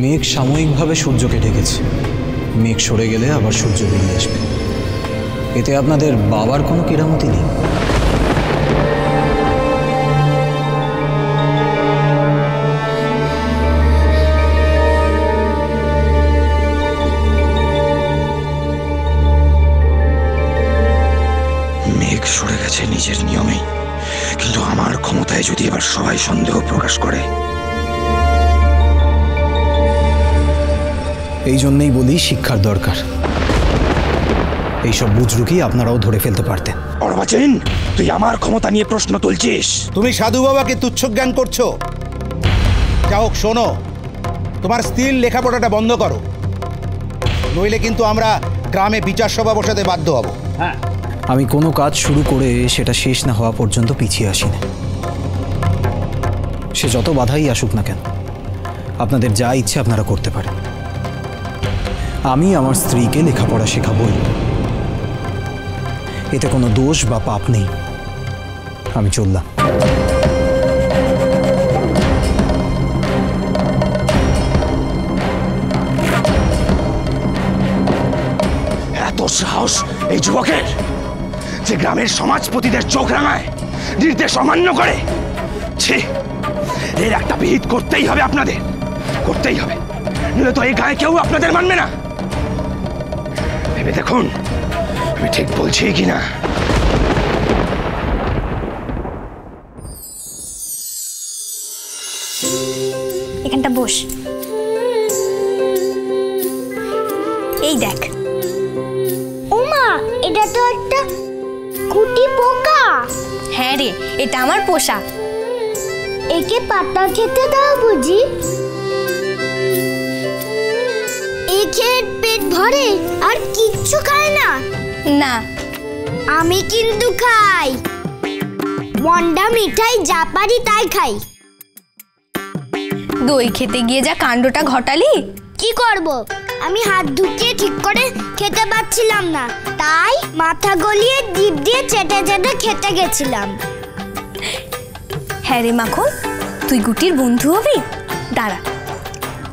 মেঘ সাময়িকভাবে সূর্যকে ঢেকেছে, মেঘ সরে গেলে আবার সূর্য বেরিয়ে আসবে। এতে আপনাদের বাবার কোনো কেরামতি নেই। মেঘ সরে গেছে নিজের নিয়মে, কিন্তু আমার ক্ষমতায় যদি এবার সবাই সন্দেহ প্রকাশ করে। এই জন্যই বলি শিক্ষার দরকার। এইসব বুজরুকি আপনারাও ধরে ফেলতে পারতেন। অর্বাচীন, তুই আমার ক্ষমতা নিয়ে প্রশ্ন তুলছিস। তুমি সাধু বাবাকে তুচ্ছ জ্ঞান করছো। যা হোক শোনো, তোমার স্ত্রীর লেখাপড়াটা বন্ধ করো, নইলে কিন্তু আমরা গ্রামে বিচার সভা বসাতে বাধ্য হব। হ্যাঁ, আমি কোনো কাজ শুরু করে সেটা শেষ না হওয়া পর্যন্ত পিছিয়ে আসি না। সে যত বাধাই আসুক না কেন, আপনাদের যা ইচ্ছে আপনারা করতে পারেন। আমি আমার স্ত্রীকে লেখাপড়া শেখাবই, এতে কোনো দোষ বা পাপ নেই। আমি চললাম। এত সাহস এই যুবকের, যে গ্রামের সমাজপতিদের চোখ রাঙায়, নির্দেশ অমান্য করে। ছি, এর একটা বিহিত করতেই হবে আপনাদের, করতেই হবে, নইলে তো এই গায়ে কেউ আপনাদের মানবে না। ভেবে দেখুন আমি ঠিক বলছি কিনা। এখানটা বস। এই দেখ। ওমা, এটা তো একটা কুটি পোকা। হ্যাঁ রে, এটা আমার পোষা। একে পাতা খেতে দাও বুঝি? একে পেট ভরে আর কিচ্ছু খায় না? না, আমি কিন্তু খাই। মন্ডা মিঠাই যা পারি তাই খাই। দই খেতে গিয়ে যা কাণ্ডটা ঘটালি। কি করব, আমি হাত ধুকিয়ে ঠিক করে খেতে পারছিলাম না, তাই মাথা গলিয়ে জিভ দিয়ে চেটে চেটে খেতে গেছিলাম। হ্যাঁ রে মাখন, তুই গুটির বন্ধু হবি? দাঁড়া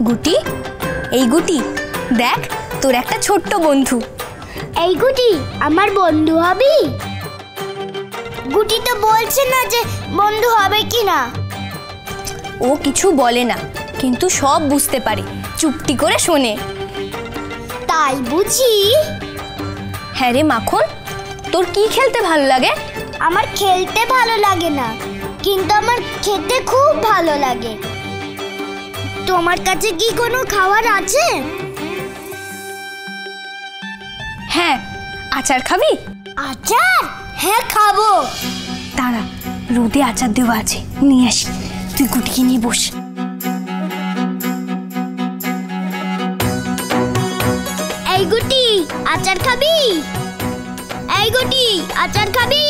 গুটি, এই গুটি দেখ, তোর একটা ছোট্ট বন্ধু। এই গুটি আমার বন্ধু হবি? গুটি তো বলছে না যে বন্ধু হবে কি না। ও কিছু বলে না, কিন্তু সব বুঝতে পারে, চুপটি করে শোনে। তাই বুঝি? হ্যাঁ রে মাখন, তোর কি খেলতে ভালো লাগে? আমার খেলতে ভালো লাগে না, কিন্তু আমার খেতে খুব ভালো লাগে। তোমার কাছে কি কোনো খাবার আছে? হ্যাঁ, আচার খাবি? আচার? হ্যাঁ খাবো। দাঁড়া, রোদে আচার দেওয়া আছে, নিয়ে আসি। তুই গুটিকে নিয়ে বস। এই গুটি, আচার খাবি? এই গুটি, আচার খাবি?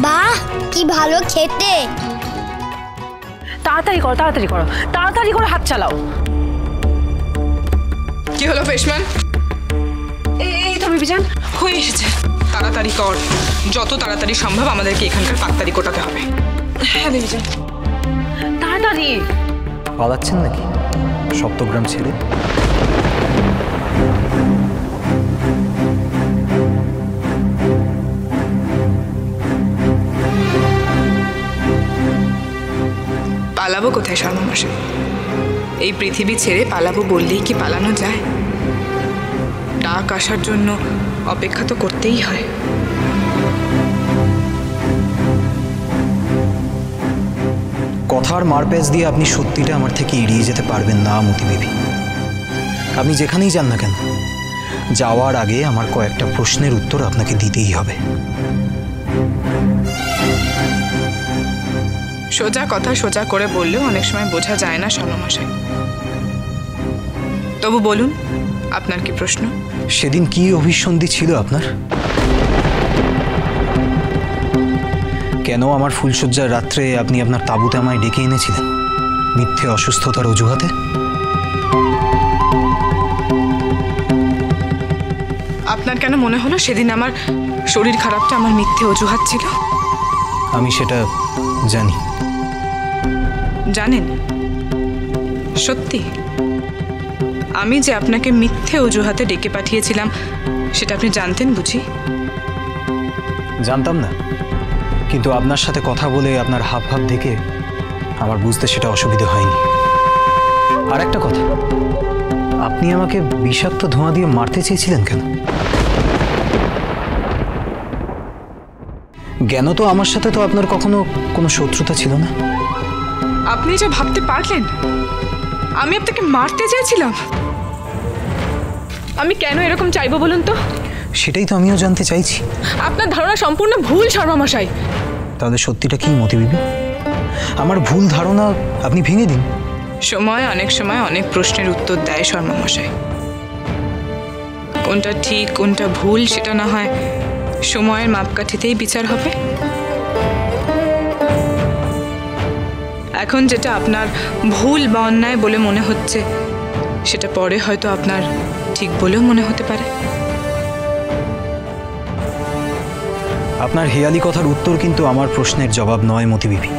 বাহ, কি ভালো খেতে। তাড়াতাড়ি করো, তাড়াতাড়ি করো, তাড়াতাড়ি করে হাত চালাও। কি হলো পেশম্যান? এই তো বিবিজান, হয়ে এসেছে। তাড়াতাড়ি কর, যত তাড়াতাড়ি সম্ভব আমাদেরকে এখানকার পাকতারি কোটাতে হবে। হ্যাঁ বিবিজান, তাড়াতাড়ি। পালাচ্ছেন নাকি সপ্তগ্রাম ছেড়ে? পালাবো কোথায় শর্মামশাই? এই পৃথিবী ছেড়ে পালাবো বললেই কি পালানো যায়? ডাক আসার জন্য অপেক্ষা তো করতেই হয়। কথার মারপ্যাচ দিয়ে আপনি সত্যিটা আমার থেকে এড়িয়ে যেতে পারবেন না মতি বেবি। আপনি যেখানেই যান না কেন, যাওয়ার আগে আমার কয়েকটা প্রশ্নের উত্তর আপনাকে দিতেই হবে। সোজা কথা সোজা করে বললেও অনেক সময় বোঝা যায় না স্বর্ণমশাই। তবু বলুন, আপনার কি প্রশ্ন? সেদিন কি অভিসন্ধি ছিল আপনার? কেন আমার ফুলশয্যার রাত্রে আপনি আপনার তাঁবুতে আমায় ডেকে এনেছিলেন মিথ্যে অসুস্থতার অজুহাতে? আপনার কেন মনে হলো সেদিন আমার শরীর খারাপটা আমার মিথ্যে অজুহাত ছিল? আমি সেটা জানি। জানেন? সত্যি? আমি যে আপনাকে মিথ্যে অজুহাতে ডেকে পাঠিয়েছিলাম সেটা আপনি জানতেন বুঝি? জানতাম না, কিন্তু আপনার সাথে কথা বলে আপনার হাবভাব দেখে আমার বুঝতে সেটা অসুবিধা হয়নি। আর একটা কথা, আপনি আমাকে বিষাক্ত ধোঁয়া দিয়ে মারতে চেয়েছিলেন কেন? জ্ঞান তো আমার সাথে তো আপনার কখনো কোনো শত্রুতা ছিল না। আপনি যে ভাবতে পারলেন আমি আপনাকে মারতে চেয়েছিলাম? আমি কেন এরকম চাইবো বলুন তো? সেটাই তো আমিও জানতে চাইছি। আপনার ধারণা সম্পূর্ণ ভুল শর্মামশাই। তাহলে সত্যিটা কি মতিবিবি? আমার ভুল ধারণা আপনি ভেঙে দিন। অনেক সময় অনেক প্রশ্নের উত্তর দেয় শর্মামশাই। কোনটা ঠিক কোনটা ভুল সেটা না হয় সময়ের মাপকাঠিতেই বিচার হবে। এখন যেটা আপনার ভুল বা অন্যায় বলে মনে হচ্ছে সেটা পরে হয়তো আপনার ঠিক বলেও মনে হতে পারে। আপনার হেয়ালি কথার উত্তর কিন্তু আমার প্রশ্নের জবাব নয় মতিবিবি।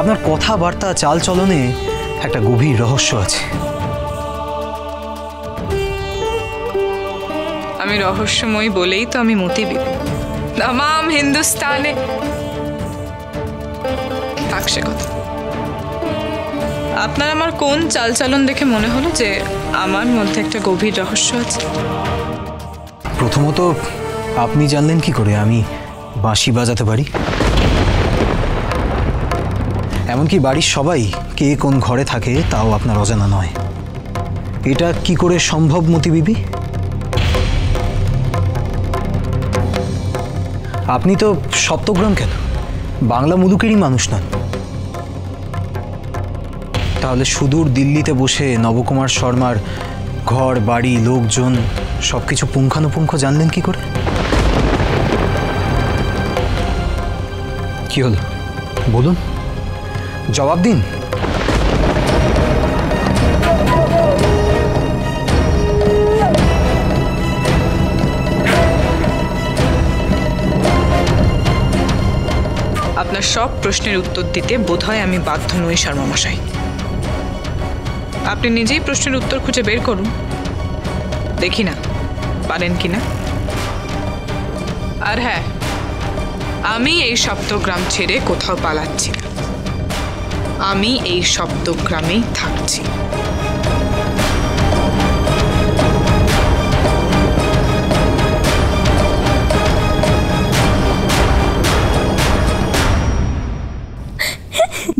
আপনার কথাবার্তা চালচলনে একটা গভীর রহস্য আছে। আমি রহস্যময়ী বলেই তো আমি মতিবিবি। तमाम হিন্দুস্তানে থাকছে কথা। আপনার আমার কোন চালচলন দেখে মনে হলো যে আমার মধ্যে একটা গভীর রহস্য আছে? প্রথমত, আপনি জানলেন কি করে আমি বাঁশি বাজাতে পারি? এমনকি বাড়ির সবাই কে কোন ঘরে থাকে তাও আপনার অজানা নয়। এটা কি করে সম্ভব মতিবিবি? আপনি তো সপ্তগ্রাম কেন বাংলা মুলুকেরই মানুষ নন। তাহলে সুদূর দিল্লিতে বসে নবকুমার শর্মার ঘর বাড়ি লোকজন সবকিছু পুঙ্খানুপুঙ্খ জানলেন কি করে? কি হলো বলুন, জবাব দিন। আপনার সব প্রশ্নের উত্তর দিতে বোধহয় আমি বাধ্য নই শর্মামশাই। আপনি নিজেই প্রশ্নের উত্তর খুঁজে বের করুন, দেখি না পারেন কিনা। আর হ্যাঁ, আমি এই সপ্তগ্রাম ছেড়ে কোথাও পালাচ্ছি না। আমি এই সপ্তগ্রামেই থাকছি।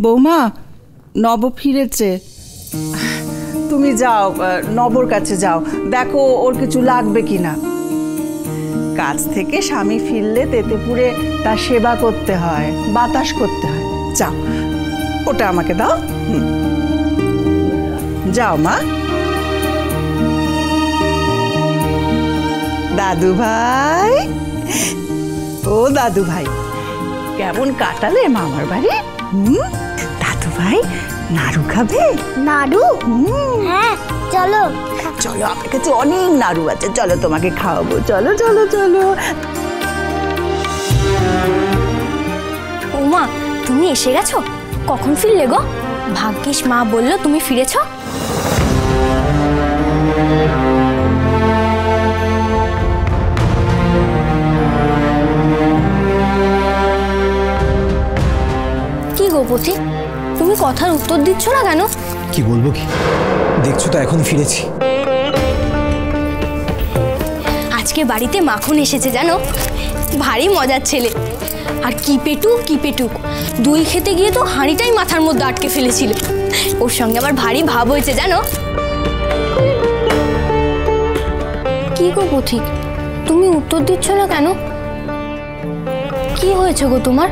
বৌমা, নব ফিরেছে। তুমি যাও, নবর কাছে যাও, দেখো ওর কিছু লাগবে কিনা। কাজ থেকে স্বামী ফিরলে তেতেপুরে তার সেবা করতে হয়, বাতাস করতে হয়। যাও, ওটা আমাকে দাও। যাও মা। দাদু ভাই, ও দাদু ভাই, কেমন কাটালে মামার বাড়ি? দাদু ভাই নাড়ু খাবে? নাড়ু? হ্যাঁ, চলো চলো, আমার কাছে অনেক নাড়ু আছে, চলো তোমাকে খাওয়াবো। চলো চলো চলো। ওমা, তুমি এসে গেছো? কখন ফিরলে গো? ভাগ্যিস মা বললো তুমি ফিরেছো। কি গো পথিক, তুমি কথার উত্তর দিচ্ছ না কেন? কি বলবো কি, দেখছো তো এখন ফিরেছি। আজকে বাড়িতে মাখন এসেছে জানো, ভারী মজার ছেলে। আর কি পেটুক দই খেতে গিয়ে তো হাঁড়িটাই মাথার মধ্যে আটকে ফেলেছিল। ওর সঙ্গে আমার ভারী ভাব হয়েছে জানো। কি গো পথিক, তুমি উত্তর দিচ্ছ না কেন? কি হয়েছে গো তোমার?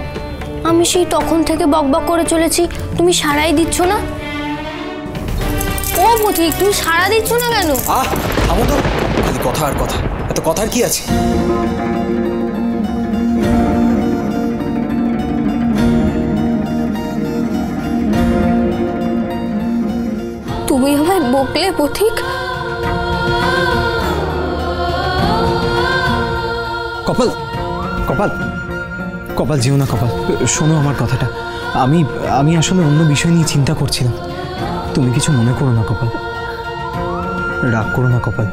আমি সেই তখন থেকে বকবক করে চলেছি, তুমি সাড়াই দিচ্ছ না। ও পথিক, তুমি সাড়া দিচ্ছ না কেন? থামো তো, খালি কথা আর কথা, এত কথার কি আছে? তুমি আমায় বকলে পথিক? কপাল, কপাল, কপাল যেও না কপাল, শোনো আমার কথাটা। আমি আসলে অন্য বিষয় নিয়ে চিন্তা করছিলাম। তুমি কিছু মনে করো না কপাল, রাগ করো না কপাল।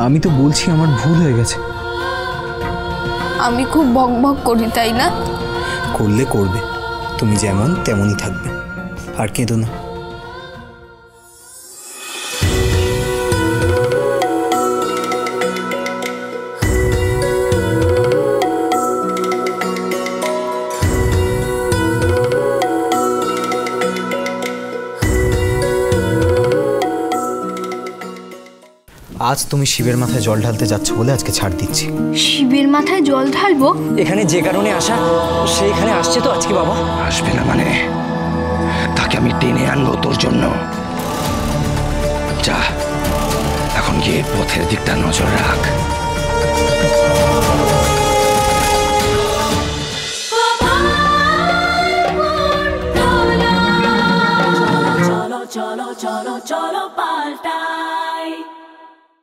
আমি তো বলছি আমার ভুল হয়ে গেছে। আমি খুব বকবক করি, তাই না? করলে করবে, তুমি যেমন তেমনই থাকবে, আর কেঁদো না। আজ তুমি শিবের মাথায় জল ঢালতে যাচ্ছ বলে আজকে ছাড় দিচ্ছি। শিবের মাথায় জল ঢালবো? এখানে যে কারণে আসা সেইখানে আসছে তো আজকে বাবা। আসবে না মানে? তাকে আমি টেনে আনবো তোর জন্য। যা, এখন গিয়ে পথের দিকটা নজর রাখ।